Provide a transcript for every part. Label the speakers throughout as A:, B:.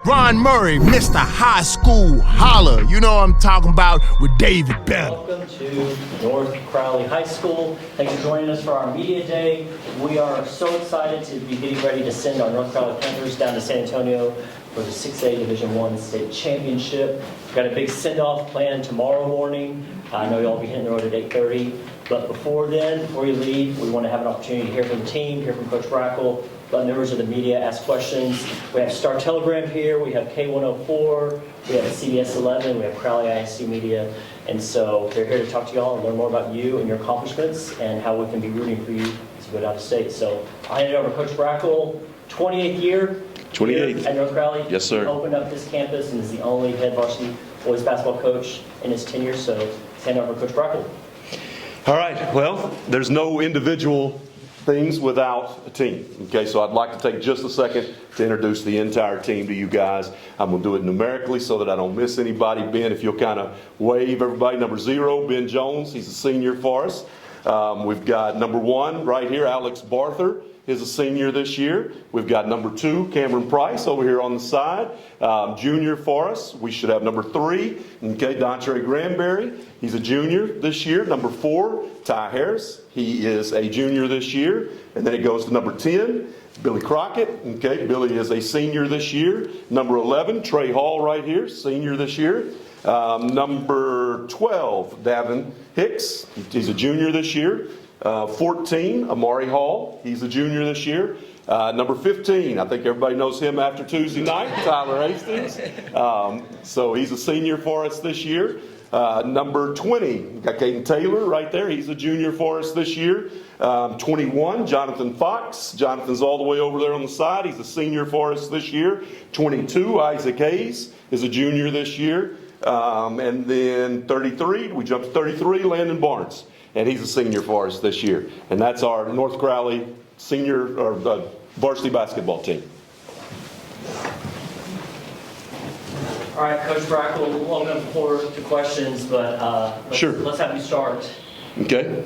A: Ron Murray, Mr. High School Holler. You know what I'm talking about with David Bell.
B: Welcome to North Crowley High School. Thanks for joining us for our Media Day. We are so excited to be getting ready to send our North Crowley Panthers down to San Antonio for the 6A Division I State Championship. We've got a big send-off planned tomorrow morning. I know you'll all be hitting the road at 8:30. But before you leave, we want to have an opportunity to hear from the team, hear from Coach Brackle, let members of the media ask questions. We have Star Telegram here, we have K104, we have CBS 11, we have Crowley ISC Media, and so they're here to talk to y'all and learn more about you and your accomplishments and how we can be rooting for you as you go down to state. So I'll hand it over to Coach Brackle, 28th year.
C: 28th.
B: At North Crowley.
C: Yes, sir.
B: He opened up this campus and is the only head varsity boys basketball coach in his tenure, so hand over to Coach Brackle.
C: All right, well, there's no individual things without a team. Okay, so I'd like to take just a second to introduce the entire team to you guys. I'm going to do it numerically so that I don't miss anybody. Ben, if you'll kind of wave everybody. Number 0, Ben Jones. He's a senior for us. We've got number 1 right here, Alex Barther is a senior this year. We've got number 2, Cameron Price, over here on the side, junior for us. We should have number 3, okay, Dontre Granberry. He's a junior this year. Number 4, Ty Harris. He is a junior this year. And then it goes to number 10, Billy Crockett. Okay, Billy is a senior this year. Number 11, Trey Hall right here, senior this year. Number 12, Davin Hicks. He's a junior this year. 14, Amari Hall. He's a junior this year. Number 15, I think everybody knows him after Tuesday night, Tyler Hastings. So he's a senior for us this year. Number 20, we've got Caden Taylor right there. He's a junior for us this year. 21, Jonathan Fox. Jonathan's all the way over there on the side. He's a senior for us this year. 22, Isaac Hayes is a junior this year. And then 33, we jumped to 33, Landon Barnes. And he's a senior for us this year. And that's our North Crowley senior or varsity basketball team.
B: All right, Coach Brackle, we'll open up the floor to questions, but
C: Sure.
B: Let's have you start.
C: Okay.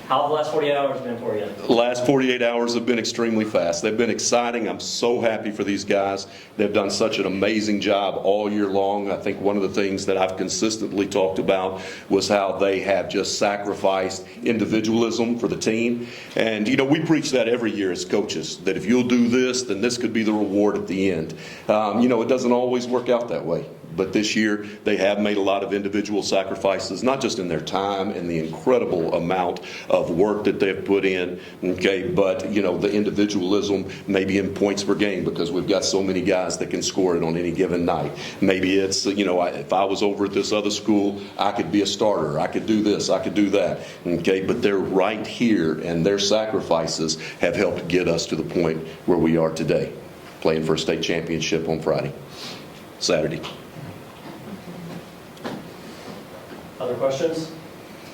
B: How have the last 48 hours been for you?
C: The last 48 hours have been extremely fast. They've been exciting. I'm so happy for these guys. They've done such an amazing job all year long. I think one of the things that I've consistently talked about was how they have just sacrificed individualism for the team. And, you know, we preach that every year as coaches, that if you'll do this, then this could be the reward at the end. You know, it doesn't always work out that way. But this year, they have made a lot of individual sacrifices, not just in their time and the incredible amount of work that they've put in, okay, but, you know, the individualism maybe in points per game because we've got so many guys that can score it on any given night. Maybe it's, you know, if I was over at this other school, I could be a starter. I could do this. I could do that, okay, but they're right here, and their sacrifices have helped get us to the point where we are today, playing for a state championship on Saturday.
B: Other questions?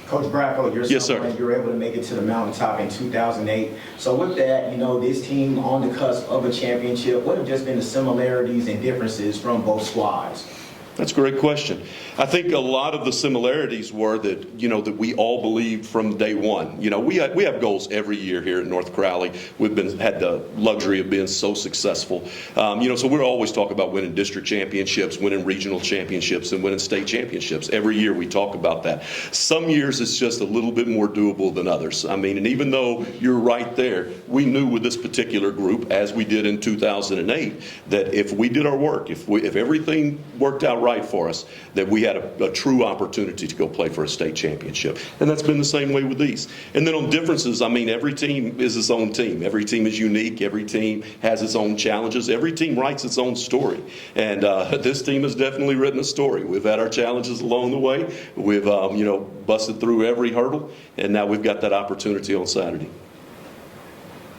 D: Coach Brackle, you're
C: Yes,
D: someone,
C: sir.
D: you were able to make it to the mountaintop in 2008. So with that, you know, this team on the cusp of a championship, what have just been the similarities and differences from both squads?
C: That's a great question. I think a lot of the similarities were that, you know, that we all believed from day one. You know, we have goals every year here at North Crowley. We've had the luxury of being so successful. You know, so we're always talking about winning district championships, winning regional championships, and winning state championships. Every year we talk about that. Some years it's just a little bit more doable than others. I mean, and even though you're right there, we knew with this particular group, as we did in 2008, that if we did our work, if everything worked out right for us, that we had a true opportunity to go play for a state championship. And that's been the same way with these. And then on differences, I mean, every team is its own team. Every team is unique. Every team has its own challenges. Every team writes its own story. And this team has definitely written a story. We've had our challenges along the way. We've, you know, busted through every hurdle. And now we've got that opportunity on Saturday.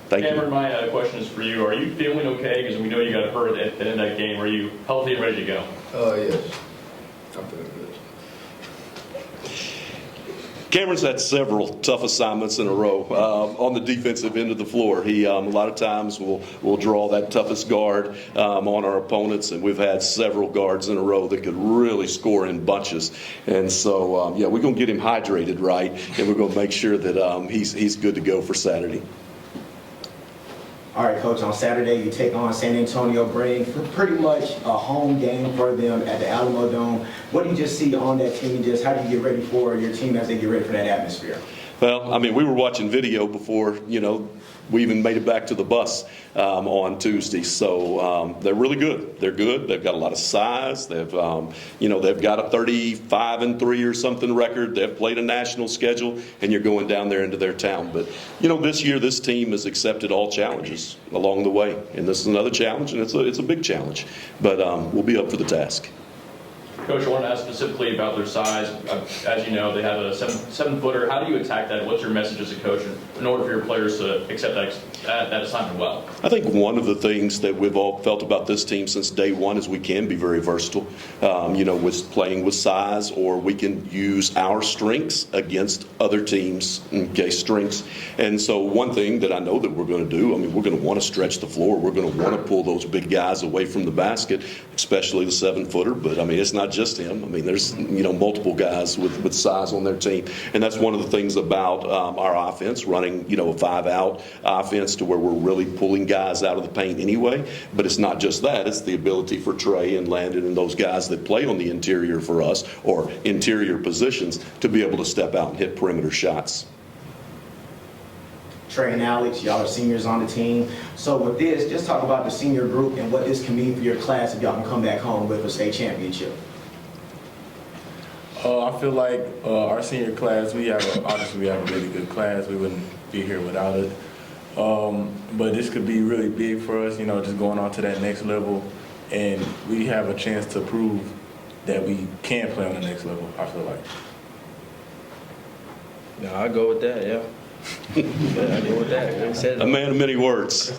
C: Thank you.
E: Cameron, my question is for you. Are you feeling okay? Because we know you got hurt at the end of that game. Are you healthy and ready to go?
F: Yes. I'm feeling good.
C: Cameron's had several tough assignments in a row on the defensive end of the floor. He a lot of times will draw that toughest guard on our opponents, and we've had several guards in a row that could really score in bunches. And so, yeah, we're going to get him hydrated right, and we're going to make sure that he's good to go for Saturday.
D: All right, Coach, on Saturday you take on San Antonio Brennan, pretty much a home game for them at the Alamodome. What do you just see on that team? Just how do you get ready for your team as they get ready for that atmosphere?
C: Well, I mean, we were watching video before, we even made it back to the bus on Tuesday. So they're really good. They're good. They've got a lot of size. They've got a 35-3 or something record. They've played a national schedule, and you're going down there into their town. But, this year, this team has accepted all challenges along the way. And this is another challenge, and it's a big challenge. But we'll be up for the task.
E: Coach, I wanted to ask specifically about their size. As you know, they have a seven-footer. How do you attack that? What's your message as a coach in order for your players to accept that assignment well?
C: I think one of the things that we've all felt about this team since day one is we can be very versatile, with playing with size, or we can use our strengths against other teams' strengths. And so one thing that I know that we're going to do, we're going to want to stretch the floor. We're going to want to pull those big guys away from the basket, especially the 7-footer. But, it's not just him. There's, multiple guys with size on their team. And that's one of the things about our offense, running, a 5-out offense to where we're really pulling guys out of the paint anyway. But it's not just that. It's the ability for Trey and Landon and those guys that play on the interior for us, or interior positions, to be able to step out and hit perimeter shots.
D: Trey and Alex, y'all are seniors on the team. So with this, just talk about the senior group and what this can mean for your class if y'all can come back home with a state championship.
F: I feel like our senior class, obviously we have a really good class. We wouldn't be here without it. But this could be really big for us, just going on to that next level. And we have a chance to prove that we can play on the next level, I feel like.
G: No, I'll go with that, yeah. I go with that.
C: A man of many words.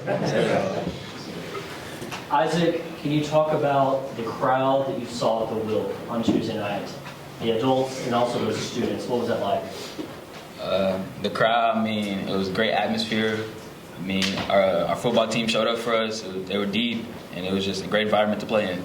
B: Isaac, can you talk about the crowd that you saw at the Wilk on Tuesday night? The adults and also the students. What was that like?
G: The crowd, it was a great atmosphere. Our football team showed up for us. They were deep, and it was just a great environment to play in.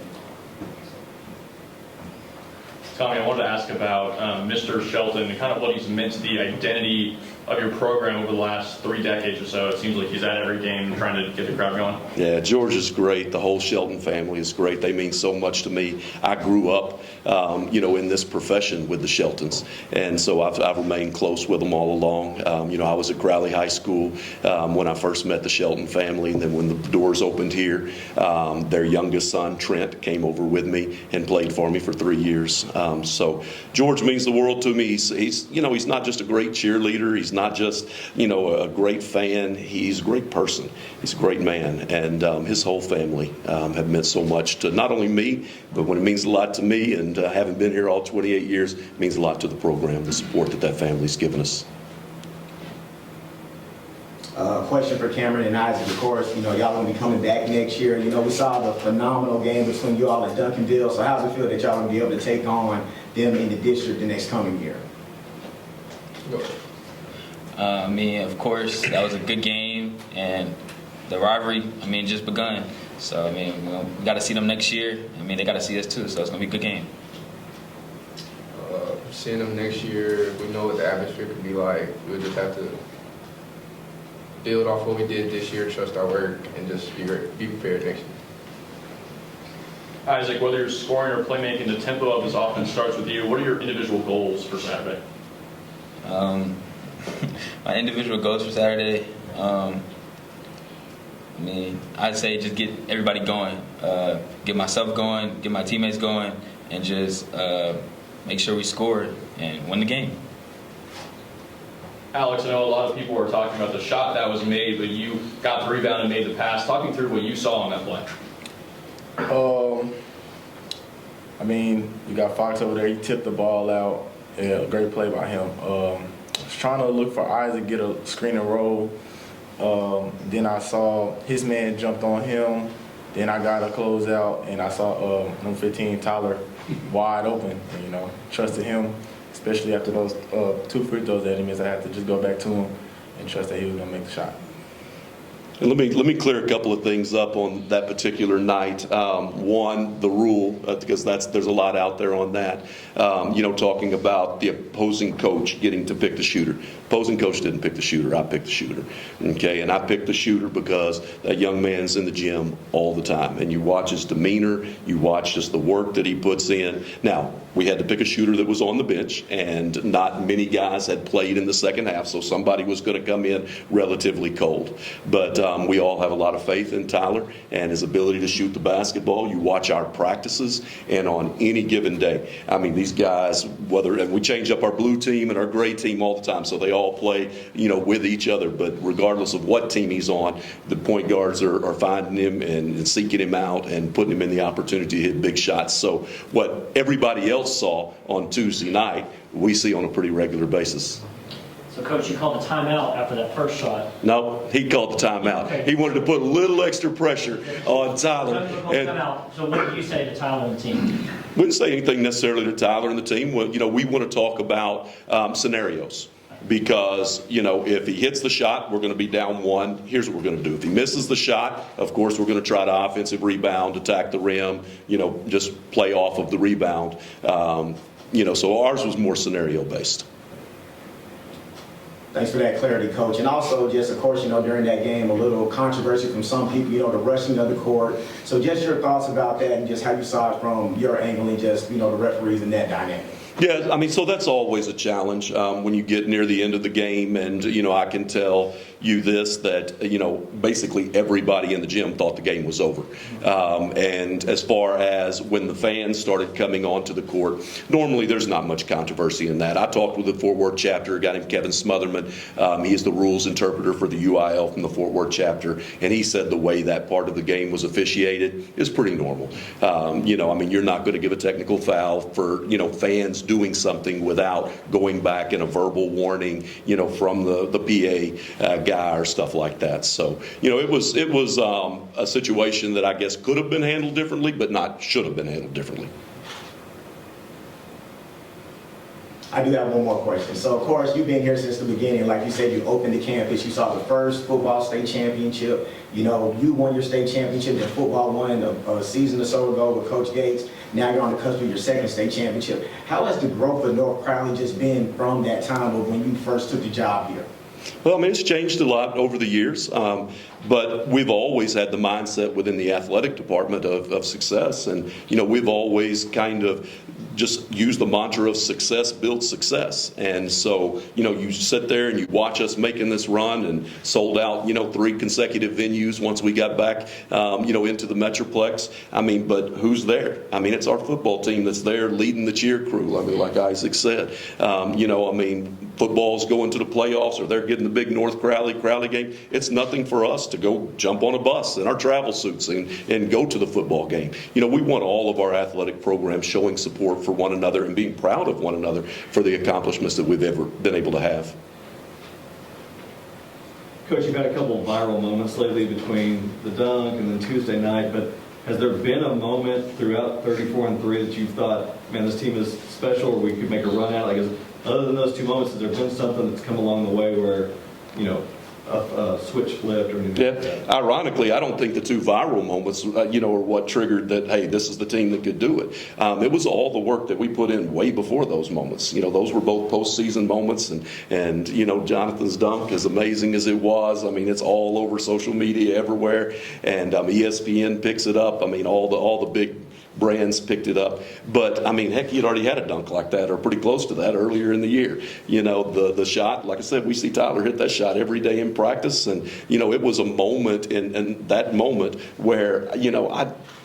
E: Tommy, I wanted to ask about Mr. Shelton and kind of what he's meant to the identity of your program over the last 3 decades or so. It seems like he's at every game trying to get the crowd going.
C: Yeah, George is great. The whole Shelton family is great. They mean so much to me. I grew up, in this profession with the Sheltons, and so I've remained close with them all along. I was at Crowley High School when I first met the Shelton family, and then when the doors opened here, their youngest son, Trent, came over with me and played for me for 3 years. So George means the world to me. He's not just a great cheerleader. He's not just, a great fan. He's a great person. He's a great man. And his whole family have meant so much to not only me, but when it means a lot to me, and having been here all 28 years, it means a lot to the program, the support that family's given us.
D: Question for Cameron and Isaac, of course. Y'all going to be coming back next year. We saw the phenomenal game between you all and Duncanville. So how does it feel that y'all going to be able to take on them in the district the next coming year?
G: Of course, that was a good game, and the rivalry, just begun. So, we got to see them next year. They got to see us too, so it's going to be a good game.
F: Seeing them next year, we know what the atmosphere could be like. We'll just have to build off what we did this year, trust our work, and just be prepared next year.
E: Isaac, whether you're scoring or playmaking, the tempo of this offense starts with you. What are your individual goals for Saturday?
G: My individual goals for Saturday, I'd say just get everybody going, get myself going, get my teammates going, and just make sure we score and win the game.
E: Alex, I know a lot of people were talking about the shot that was made, but you got the rebound and made the pass. Talk me through what you saw on that play.
F: You got Fox over there. He tipped the ball out. Yeah, great play by him. I was trying to look for Isaac, get a screen and roll. Then I saw his man jumped on him. Then I got a closeout, and I saw number 15, Tyler, wide open. And, trusted him, especially after those 2 free throws that he missed. I had to just go back to him and trust that he was going to make the shot.
C: And let me clear a couple of things up on that particular night. One, the rule, because there's a lot out there on that. Talking about the opposing coach getting to pick the shooter. Opposing coach didn't pick the shooter. I picked the shooter. Okay, and I picked the shooter because that young man's in the gym all the time, and you watch his demeanor, you watch just the work that he puts in. Now, we had to pick a shooter that was on the bench, and not many guys had played in the second half, so somebody was going to come in relatively cold. But we all have a lot of faith in Tyler and his ability to shoot the basketball. You watch our practices, and on any given day, I mean, these guys, and we change up our blue team and our gray team all the time, so they all play, with each other. But regardless of what team he's on, the point guards are finding him and seeking him out and putting him in the opportunity to hit big shots. So what everybody else saw on Tuesday night, we see on a pretty regular basis.
B: So, Coach, you called a timeout after that first shot.
C: No, he called the timeout.
B: Okay.
C: He wanted to put a little extra pressure on Tyler.
B: So what did you say to Tyler and the team?
C: We didn't say anything necessarily to Tyler and the team. Well, we want to talk about scenarios. Because, if he hits the shot, we're going to be down one. Here's what we're going to do. If he misses the shot, of course, we're going to try to offensive rebound, attack the rim, just play off of the rebound. So ours was more scenario-based.
D: Thanks for that clarity, Coach. And also, just, of course, during that game, a little controversy from some people, the rushing of the court. So just your thoughts about that and just how you saw it from your angle and just, the referees and that dynamic.
C: Yeah, so that's always a challenge when you get near the end of the game, and I can tell you this, that basically everybody in the gym thought the game was over. And as far as when the fans started coming onto the court, normally there's not much controversy in that. I talked with the Fort Worth chapter, a guy named Kevin Smotherman. He is the rules interpreter for the UIL from the Fort Worth chapter, and he said the way that part of the game was officiated is pretty normal. You're not going to give a technical foul for fans doing something without going back in a verbal warning, from the PA guy or stuff like that. So, it was a situation that I guess could have been handled differently, but not should have been handled differently.
D: I do have one more question. So, of course, you've been here since the beginning. Like you said, you opened the campus. You saw the first football state championship. You won your state championship, and football won a season or so ago with Coach Gates. Now you're on the cusp of your second state championship. How has the growth of North Crowley just been from that time of when you first took the job here?
C: Well, it's changed a lot over the years, but we've always had the mindset within the athletic department of success, and we've always kind of just used the mantra of success builds success. And so you sit there and you watch us making this run and sold out 3 consecutive venues once we got back into the Metroplex. But who's there? It's our football team that's there leading the cheer crew. Like Isaac said, football's going to the playoffs, or they're getting the big North Crowley game. It's nothing for us to go jump on a bus in our travel suits and go to the football game. We want all of our athletic programs showing support for one another and being proud of one another for the accomplishments that we've ever been able to have.
H: Coach, you've had a couple of viral moments lately between the dunk and then Tuesday night, but has there been a moment throughout 34-3 that you've thought, man, this team is special, or we could make a run at it? Other than those 2 moments, has there been something that's come along the way where, a switch flipped or anything like that?
C: Ironically, I don't think the 2 viral moments, are what triggered that, hey, this is the team that could do it. It was all the work that we put in way before those moments. Those were both postseason moments, and Jonathan's dunk, as amazing as it was, it's all over social media everywhere, and ESPN picks it up. All the big brands picked it up. But, heck, he had already had a dunk like that, or pretty close to that, earlier in the year. The shot, like I said, we see Tyler hit that shot every day in practice, and, it was a moment in that moment where,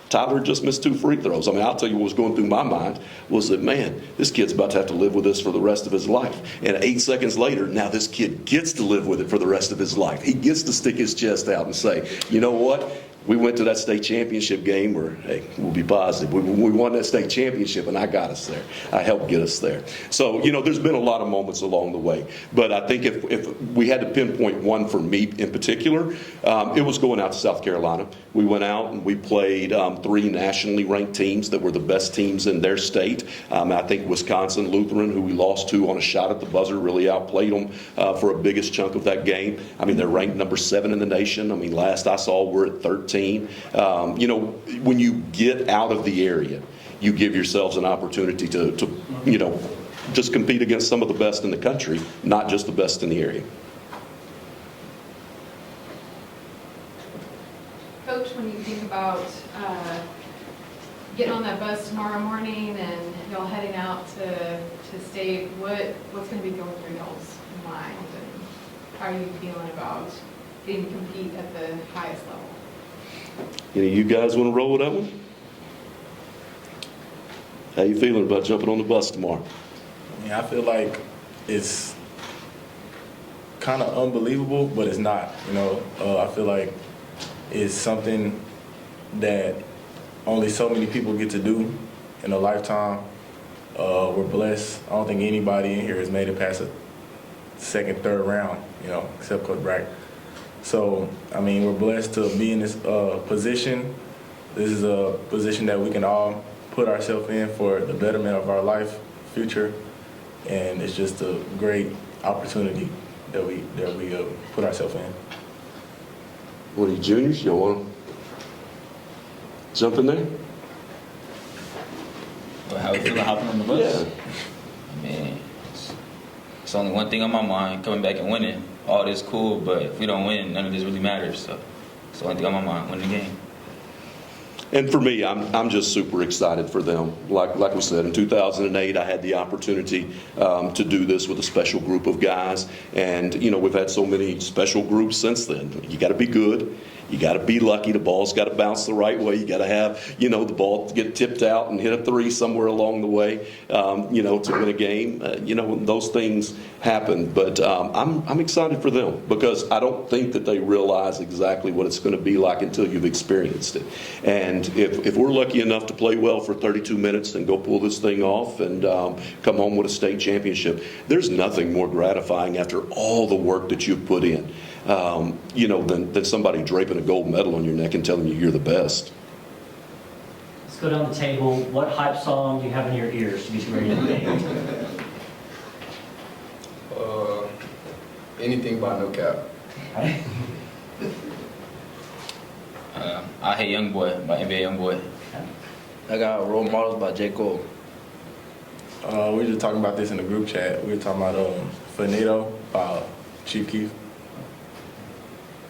C: Tyler just missed 2 free throws. I'll tell you what was going through my mind was that, man, this kid's about to have to live with this for the rest of his life. And 8 seconds later, now this kid gets to live with it for the rest of his life. He gets to stick his chest out and say, you know what? we went to that state championship game where, hey, we'll be positive. We won that state championship, and I got us there. I helped get us there. So, there's been a lot of moments along the way. But I think if we had to pinpoint one for me in particular, it was going out to South Carolina. We went out and we played 3 nationally ranked teams that were the best teams in their state. I think Wisconsin Lutheran, who we lost to on a shot at the buzzer, really outplayed them for a biggest chunk of that game. I mean, they're ranked number 7 in the nation. I mean, last I saw, we're at 13. When you get out of the area, you give yourselves an opportunity to just compete against some of the best in the country, not just the best in the area.
I: Coach, when you think about getting on that bus tomorrow morning and y'all heading out to state, what's going to be going through y'all's mind, and how are you feeling about getting to compete at the highest level?
C: Any of you guys want to roll with that one? How you feeling about jumping on the bus tomorrow?
F: I feel like it's kind of unbelievable, but it's not. I feel like it's something that only so many people get to do in a lifetime. We're blessed. I don't think anybody in here has made it past a second, third round, except Coach Brack. So, we're blessed to be in this position. This is a position that we can all put ourselves in for the betterment of our life, future, and it's just a great opportunity that we put ourselves in.
C: What are you, juniors? You want to jump in there?
G: Well, how we feeling hopping on the bus?
C: Yeah.
G: It's only one thing on my mind, coming back and winning. All this cool, but if we don't win, none of this really matters. So it's the only thing on my mind, win the game.
C: And for me, I'm just super excited for them. Like we said, in 2008, I had the opportunity to do this with a special group of guys. And, we've had so many special groups since then. You got to be good. You got to be lucky. The ball's got to bounce the right way. You got to have, the ball get tipped out and hit a 3 somewhere along the way, to win a game. Those things happen. But I'm excited for them because I don't think that they realize exactly what it's going to be like until you've experienced it. And if we're lucky enough to play well for 32 minutes and go pull this thing off and come home with a state championship, there's nothing more gratifying after all the work that you've put in. Than somebody draping a gold medal on your neck and telling you you're the best.
B: Let's go down the table. What hype song do you have in your ears to get you ready to debate?
J: Anything by No Cap.
B: Okay.
G: I Hate Young Boy by NBA Young Boy.
J: I got Role Models by J. Cole.
F: We were just talking about this in the group chat. We were talking about Finito by Chief Keef.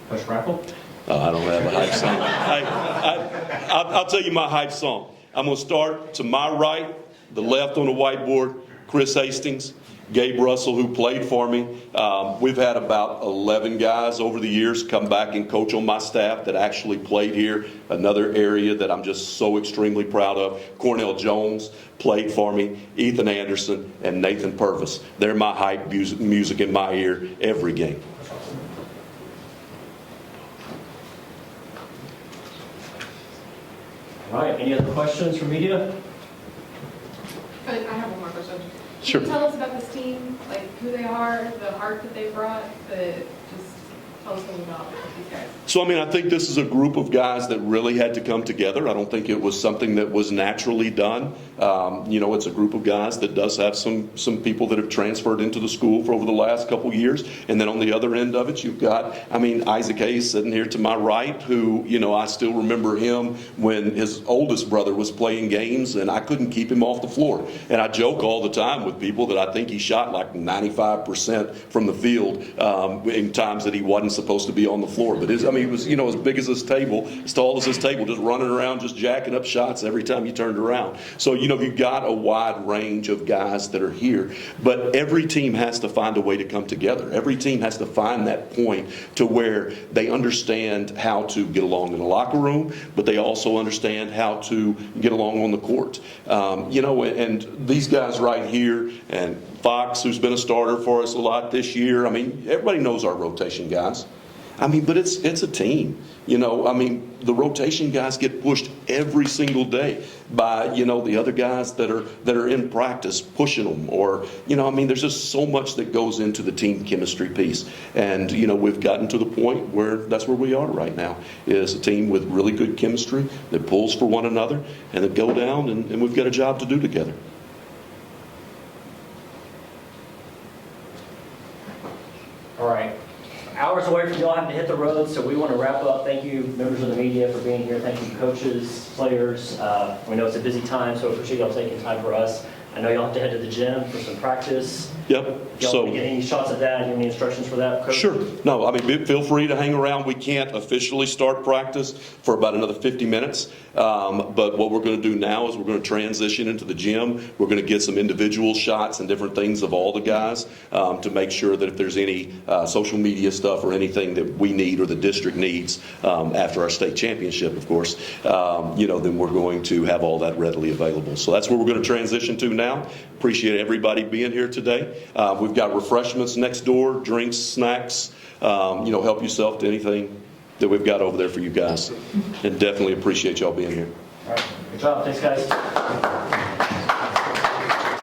B: Coach Rackle?
C: I don't have a hype song. I'll tell you my hype song. I'm going to start to my right, the left on the whiteboard, Chris Hastings, Gabe Russell, who played for me. We've had about 11 guys over the years come back and coach on my staff that actually played here. Another area that I'm just so extremely proud of. Cornell Jones played for me, Ethan Anderson, and Nathan Purvis. They're my hype music in my ear every game.
B: All right, any other questions from media?
I: But I have one more question.
C: Sure.
I: Can you tell us about this team, like who they are, the heart that they brought, just tell us a little about these guys.
C: So, I think this is a group of guys that really had to come together. I don't think it was something that was naturally done. It's a group of guys that does have some people that have transferred into the school for over the last couple years. And then on the other end of it, you've got, Isaac Hayes sitting here to my right, who, I still remember him when his oldest brother was playing games and I couldn't keep him off the floor. And I joke all the time with people that I think he shot like 95% from the field in times that he wasn't supposed to be on the floor. But he was, as big as this table, as tall as this table, just running around, just jacking up shots every time you turned around. So, you've got a wide range of guys that are here. But every team has to find a way to come together. Every team has to find that point to where they understand how to get along in the locker room, but they also understand how to get along on the court. And these guys right here, and Fox, who's been a starter for us a lot this year, everybody knows our rotation guys. I mean, but it's a team. You know, I mean, the rotation guys get pushed every single day by, you know, the other guys that are in practice pushing them, or, you know, I mean, there's just so much that goes into the team chemistry piece. And, you know, we've gotten to the point where that's where we are right now, is a team with really good chemistry that pulls for one another and that go down, and we've got a job to do together.
B: All right. Hours away from y'all having to hit the road, so we want to wrap up. Thank you, members of the media, for being here. Thank you, coaches, players. We know it's a busy time, so I appreciate y'all taking time for us. I know y'all have to head to the gym for some practice.
C: Yep.
B: Y'all get any shots at that? Any instructions for that, Coach?
C: Sure. No, I mean, feel free to hang around. We can't officially start practice for about another 50 minutes. But what we're going to do now is we're going to transition into the gym. We're going to get some individual shots and different things of all the guys to make sure that if there's any social media stuff or anything that we need or the district needs after our state championship, of course, you know, then we're going to have all that readily available. So that's where we're going to transition to now. Appreciate everybody being here today. We've got refreshments next door, drinks, snacks. You know, help yourself to anything that we've got over there for you guys. And definitely appreciate y'all being here.
B: All right. Good job. Thanks, guys.